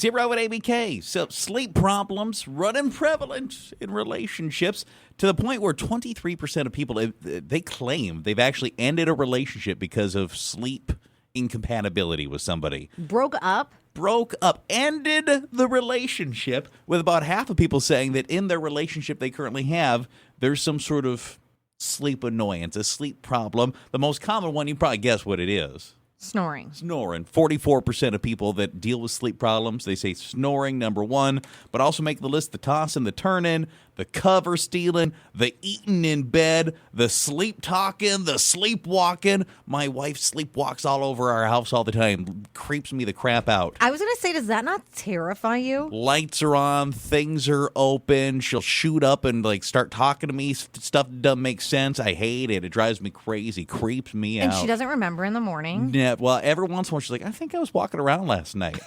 Zero at ABK. So sleep problems running prevalent in relationships to the point where 23% of people, they claim they've actually ended a relationship because of sleep incompatibility with somebody. Broke up? Broke up, ended the relationship, with about half of people saying that in their relationship they currently have, there's some sort of sleep annoyance, a sleep problem. The most common one, you probably guess what it is. Snoring. Snoring. 44% of people that deal with sleep problems, they say snoring, number one, but also make the list the tossing, the turning, the cover stealing, the eating in bed, the sleep talking, the sleepwalking. My wife sleepwalks all over our house all the time. Creeps me the crap out. I was going to say, does that not terrify you? Lights are on, things are open. She'll shoot up and start talking to me. Stuff that doesn't make sense. I hate it. It drives me crazy. Creeps me out. And she doesn't remember in the morning? Yeah, well, every once in a while she's like, I think I was walking around last night.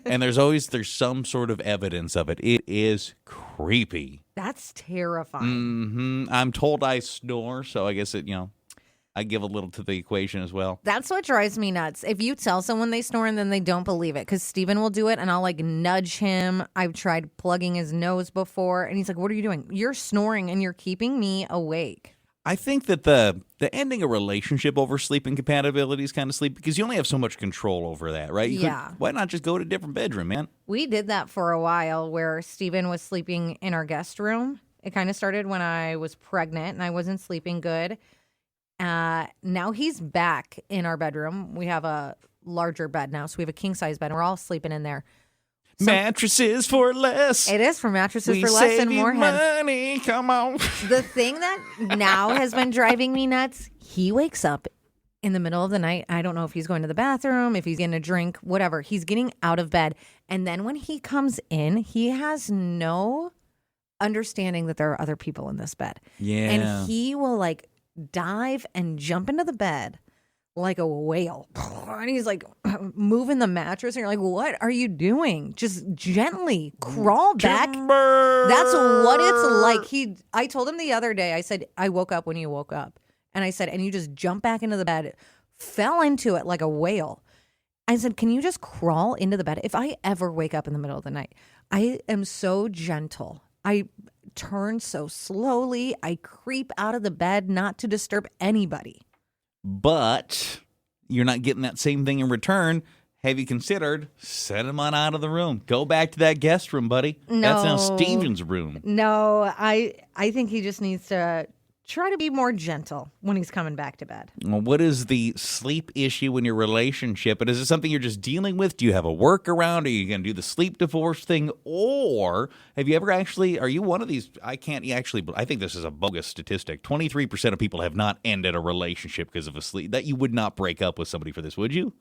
And there's some sort of evidence of it. It is creepy. That's terrifying. I'm told I snore, so I guess I give a little to the equation as well. That's what drives me nuts. If you tell someone they snore and then they don't believe it, because Steven will do it and I'll nudge him. I've tried plugging his nose before and he's like, what are you doing? You're snoring and you're keeping me awake. I think that the ending a relationship over sleep incompatibility is kind of sleep because you only have so much control over that, right? Why not just go to a different bedroom, man? We did that for a while where Steven was sleeping in our guest room. It kind of started when I was pregnant and I wasn't sleeping good. Now he's back in our bedroom. We have a larger bed now, so we have a king-size bed, and we're all sleeping in there. Mattresses for less. It is for mattresses for less and more money. Come on. The thing that now has been driving me nuts, he wakes up in the middle of the night. I don't know if he's going to the bathroom, if he's getting a drink, whatever. He's getting out of bed. And then when he comes in, he has no understanding that there are other people in this bed. Yeah. And he will dive and jump into the bed like a whale. And he's moving the mattress. And you're like, what are you doing? Just gently crawl back. Timber. That's what it's like. I told him the other day, I said, I woke up when you woke up. And I said, and you just jump back into the bed, fell into it like a whale. I said, can you just crawl into the bed? If I ever wake up in the middle of the night, I am so gentle. I turn so slowly. I creep out of the bed not to disturb anybody. But you're not getting that same thing in return. Have you considered send him on out of the room? Go back to that guest room, buddy. No. That's now Steven's room. No, I think he just needs to try to be more gentle when he's coming back to bed. Well, what is the sleep issue in your relationship? And is it something you're just dealing with? Do you have a workaround? Are you going to do the sleep divorce thing? Or have you ever are you one of these? I think this is a bogus statistic. 23% of people have not ended a relationship because of a sleep. That you would not break up with somebody for this, would you?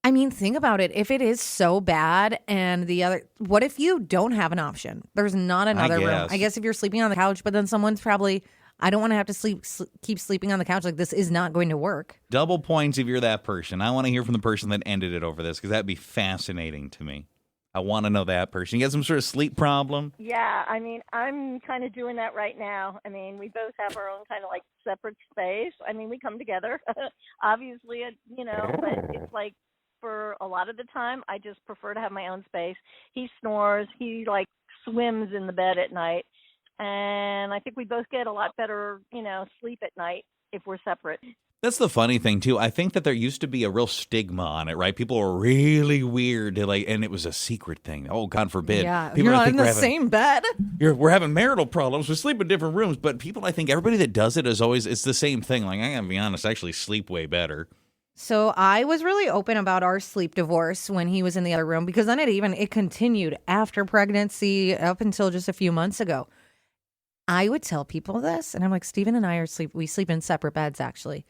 I mean, think about it. If it is so bad and what if you don't have an option? There's not another room. I guess if you're sleeping on the couch, but then someone's probably, I don't want to have to keep sleeping on the couch. This is not going to work. Double points if you're that person. I want to hear from the person that ended it over this because that'd be fascinating to me. I want to know that person. You got some sort of sleep problem? Yeah, I mean, I'm kind of doing that right now. I mean, we both have our own kind of separate space. I mean, we come together, obviously, but it's for a lot of the time, I just prefer to have my own space. He snores. He swims in the bed at night. And I think we both get a lot better, sleep at night if we're separate. That's the funny thing, too. I think that there used to be a real stigma on it, right? People were really weird to and it was a secret thing. Oh, God forbid. Yeah, people you're not in the same bed. We're having marital problems. We sleep in different rooms. But I think everybody that does it it's the same thing. I got to be honest, I actually sleep way better. So I was really open about our sleep divorce when he was in the other room because then it continued after pregnancy up until just a few months ago. I would tell people this, and I'm like, Steven and I we sleep in separate beds, actually.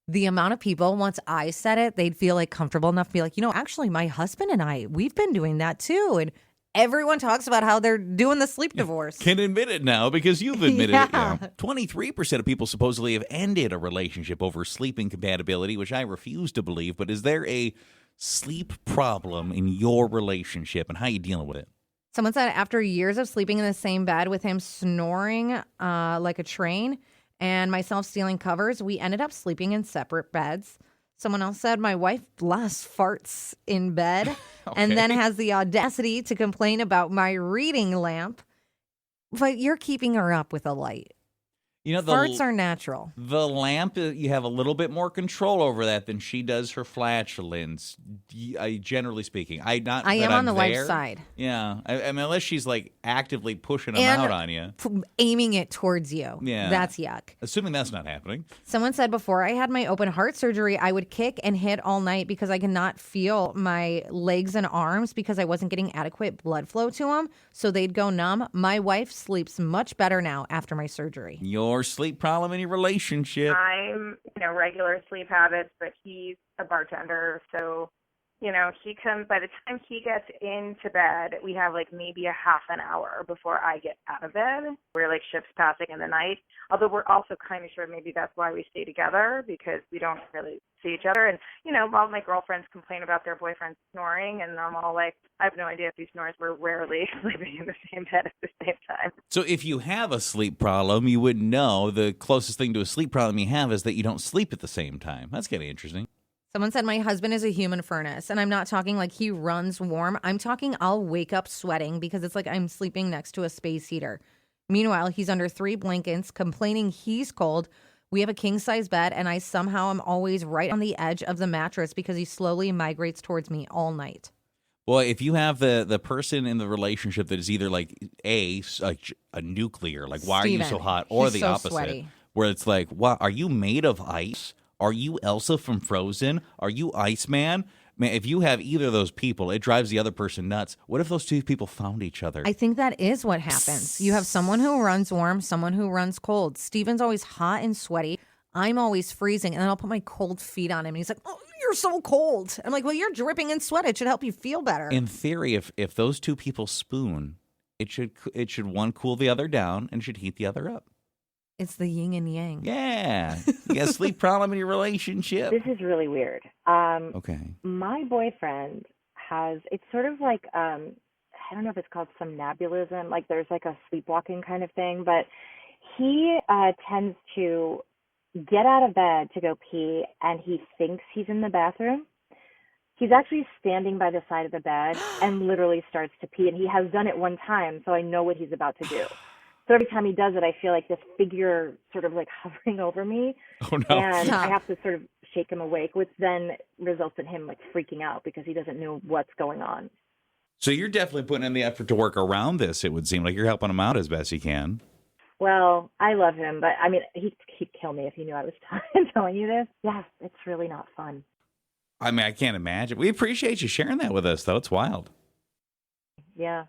The amount of people, once I said it, they'd feel comfortable enough to be like, actually, my husband and I, we've been doing that too. And everyone talks about how they're doing the sleep divorce. Can admit it now because you've admitted it. Yeah. 23% of people supposedly have ended a relationship over sleep incompatibility, which I refuse to believe. But is there a sleep problem in your relationship, and how are you dealing with it? Someone said after years of sleeping in the same bed with him snoring like a train and myself stealing covers, we ended up sleeping in separate beds. Someone else said my wife blasts farts in bed and then has the audacity to complain about my reading lamp. But you're keeping her up with a light. You know, Farts are natural. The lamp, you have a little bit more control over that than she does her flatulence. Generally speaking, I am on the wife's side. Yeah, I mean, unless she's like actively pushing them out on you, aiming it towards you. Yeah, that's yuck. Assuming that's not happening. Someone said before I had my open heart surgery, I would kick and hit all night because I could not feel my legs and arms because I wasn't getting adequate blood flow to them, so they'd go numb. My wife sleeps much better now after my surgery. Your sleep problem in your relationship. I'm, regular sleep habits, but he's a bartender, so, he comes, by the time he gets into bed, we have like maybe a half an hour before I get out of bed. We're like shifts passing in the night, although we're also kind of sure maybe that's why we stay together, because we don't really see each other. And, all my girlfriends complain about their boyfriends snoring, and I'm all like, I have no idea if he snores. We're rarely sleeping in the same bed at the same time. So if you have a sleep problem, you would know the closest thing to a sleep problem you have is that you don't sleep at the same time. That's kind of interesting. Someone said my husband is a human furnace, and I'm not talking like he runs warm. I'm talking I'll wake up sweating because it's like I'm sleeping next to a space heater. Meanwhile, he's under 3 blankets, complaining he's cold. We have a king-size bed, and I somehow am always right on the edge of the mattress because he slowly migrates towards me all night. Well, if you have the person in the relationship that is either like a nuclear, like why Steven, are you so hot, or he's the so opposite, sweaty. Where it's like, wow, are you made of ice? Are you Elsa from Frozen? Are you Iceman? Man, if you have either of those people, it drives the other person nuts. What if those two people found each other? I think that is what happens. You have someone who runs warm, someone who runs cold. Steven's always hot and sweaty. I'm always freezing, and then I'll put my cold feet on him, and he's like, oh, you're so cold. I'm like, well, you're dripping in sweat. It should help you feel better. In theory, if those two people spoon, it should one cool the other down and should heat the other up. It's the yin and yang. Yeah. You got a sleep problem in your relationship. This is really weird. Okay. My boyfriend has, it's sort of like, I don't know if it's called somnambulism, like there's like a sleepwalking kind of thing, but he tends to get out of bed to go pee, and he thinks he's in the bathroom. He's actually standing by the side of the bed and literally starts to pee, and he has done it one time, so I know what he's about to do. So every time he does it, I feel like this figure sort of like hovering over me. Oh, no. And Stop. I have to sort of shake him awake, which then results in him like freaking out because he doesn't know what's going on. So you're definitely putting in the effort to work around this, it would seem like. You're helping him out as best you can. Well, I love him, but I mean, he'd kill me if he knew I was telling you this. Yeah, it's really not fun. I mean, I can't imagine. We appreciate you sharing that with us, though. It's wild. Yeah.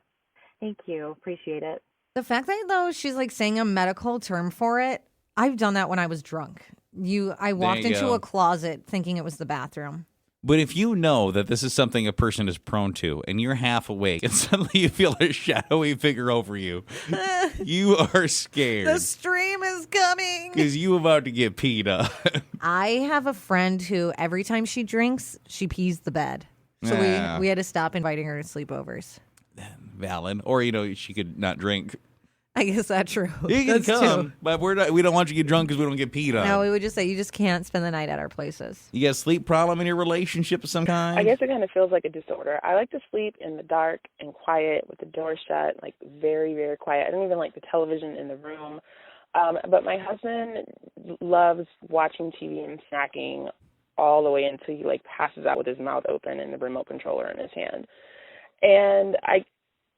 Thank you. Appreciate it. The fact that, though, she's like saying a medical term for it, I've done that when I was drunk. I walked you into go. a closet thinking it was the bathroom. But if you know that this is something a person is prone to, and you're half awake, and suddenly you feel a shadowy figure over you, you are scared. The stream is coming. Because you about to get peed on. I have a friend who every time she drinks, she pees the bed. So Yeah. we had to stop inviting her to sleepovers. Valid. Or, she could not drink. I guess that's true. You can That's come, true. but we don't want you to get drunk because we don't get peed on. No, we would just say you just can't spend the night at our places. You got a sleep problem in your relationship of some kind? I guess it kind of feels like a disorder. I like to sleep in the dark and quiet with the door shut, like very, very quiet. I don't even like the television in the room. But my husband loves watching TV and snacking all the way until he like passes out with his mouth open and the remote controller in his hand. And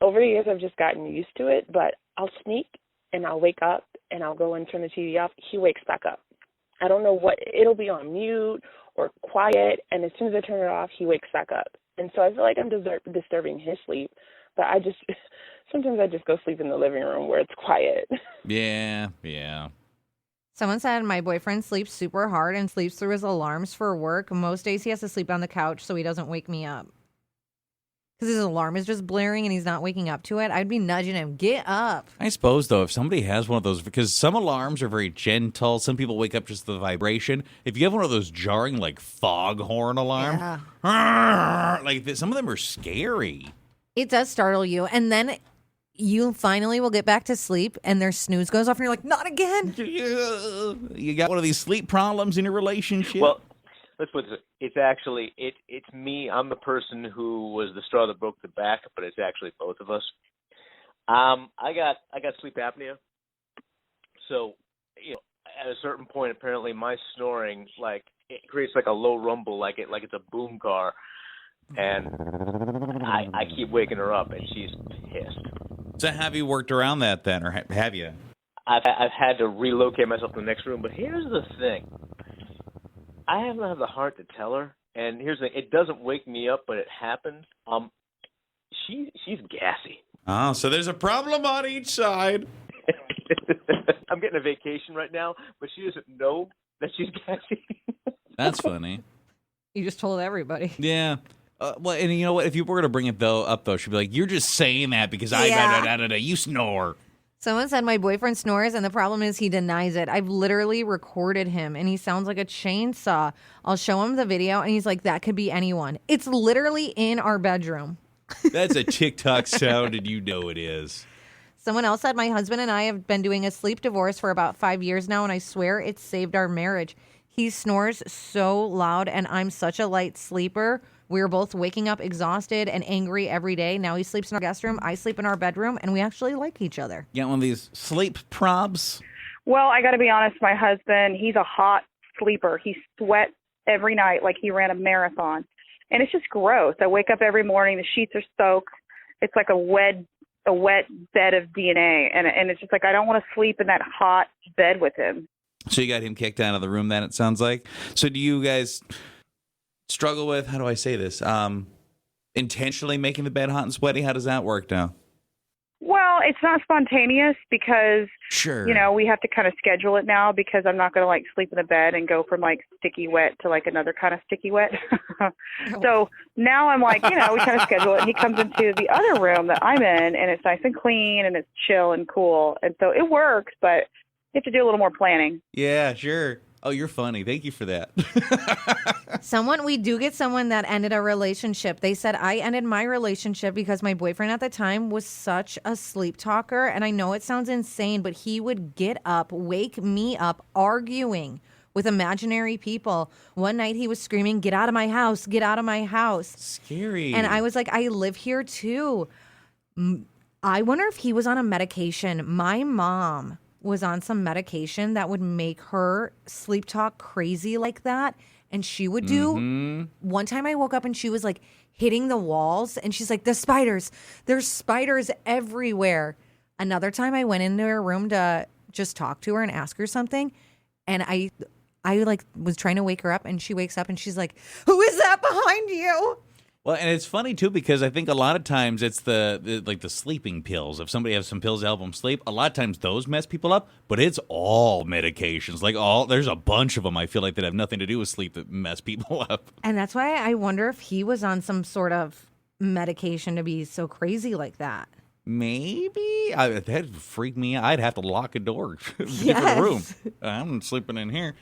over the years, I've just gotten used to it, but I'll sneak and I'll wake up and I'll go and turn the TV off. He wakes back up. I don't know it'll be on mute or quiet, and as soon as I turn it off, he wakes back up. And so I feel like I'm disturbing his sleep, but sometimes I just go sleep in the living room where it's quiet. Yeah. Someone said my boyfriend sleeps super hard and sleeps through his alarms for work. Most days he has to sleep on the couch so he doesn't wake me up. Because his alarm is just blaring and he's not waking up to it. I'd be nudging him, get up. I suppose, though, if somebody has one of those, because some alarms are very gentle. Some people wake up just to the vibration. If you have one of those jarring, like, foghorn alarms, some of them are scary. It does startle you. And then you finally will get back to sleep and their snooze goes off and you're like, not again. You got one of these sleep problems in your relationship? Well, let's put it this way. It's actually it's me. I'm the person who was the straw that broke the back, but it's actually both of us. I got sleep apnea, so at a certain point, apparently my snoring it creates a low rumble, like it's a boom car, and I keep waking her up, and she's pissed. So have you worked around that then, or have you? I've had to relocate myself to the next room, but here's the thing. I haven't had the heart to tell her, and here's the thing. It doesn't wake me up, but it happens. She's gassy. Oh, so there's a problem on each side. I'm getting a vacation right now, but she doesn't know that she's gassy. That's funny. You just told everybody. Yeah. Well, and you know what? If you were to bring it up, she'd be like, "You're just saying that because you snore." Someone said my boyfriend snores, and the problem is he denies it. I've literally recorded him, and he sounds like a chainsaw. I'll show him the video, and he's like, that could be anyone. It's literally in our bedroom. That's a TikTok sound, and you know it is. Someone else said, my husband and I have been doing a sleep divorce for about 5 years now, and I swear it saved our marriage. He snores so loud, and I'm such a light sleeper. We were both waking up exhausted and angry every day. Now he sleeps in our guest room. I sleep in our bedroom, and we actually like each other. Get one of these sleep probs. Well, I got to be honest. My husband, he's a hot sleeper. He sweats every night like he ran a marathon. And it's just gross. I wake up every morning. The sheets are soaked. It's like a wet bed of DNA. And it's just like I don't want to sleep in that hot bed with him. So you got him kicked out of the room then, it sounds like. So do you guys struggle with, how do I say this, intentionally making the bed hot and sweaty? How does that work now? Well, it's not spontaneous because, sure, we have to kind of schedule it now because I'm not going to sleep in the bed and go from sticky wet to another kind of sticky wet. So now I'm we kind of schedule it, and he comes into the other room that I'm in, and it's nice and clean and it's chill and cool. And so it works, but you have to do a little more planning. Yeah, sure. Oh, you're funny. Thank you for that. We do get someone that ended a relationship. They said, I ended my relationship because my boyfriend at the time was such a sleep talker. And I know it sounds insane, but he would get up, wake me up, arguing with imaginary people. One night he was screaming, get out of my house, get out of my house. Scary. And I was like, I live here too. I wonder if he was on a medication. My mom was on some medication that would make her sleep talk crazy like that. And she would do, one time I woke up and she was hitting the walls and she's like, there's spiders everywhere. Another time I went into her room to just talk to her and ask her something. And I was trying to wake her up, and she wakes up and she's like, who is that behind you? Well, and it's funny too because I think a lot of times it's the sleeping pills. If somebody has some pills to help them sleep, a lot of times those mess people up. But it's all medications. There's a bunch of them. I feel like that have nothing to do with sleep that mess people up. And that's why I wonder if he was on some sort of medication to be so crazy like that. Maybe that'd freak me out. I'd have to lock a door, different room. I'm sleeping in here.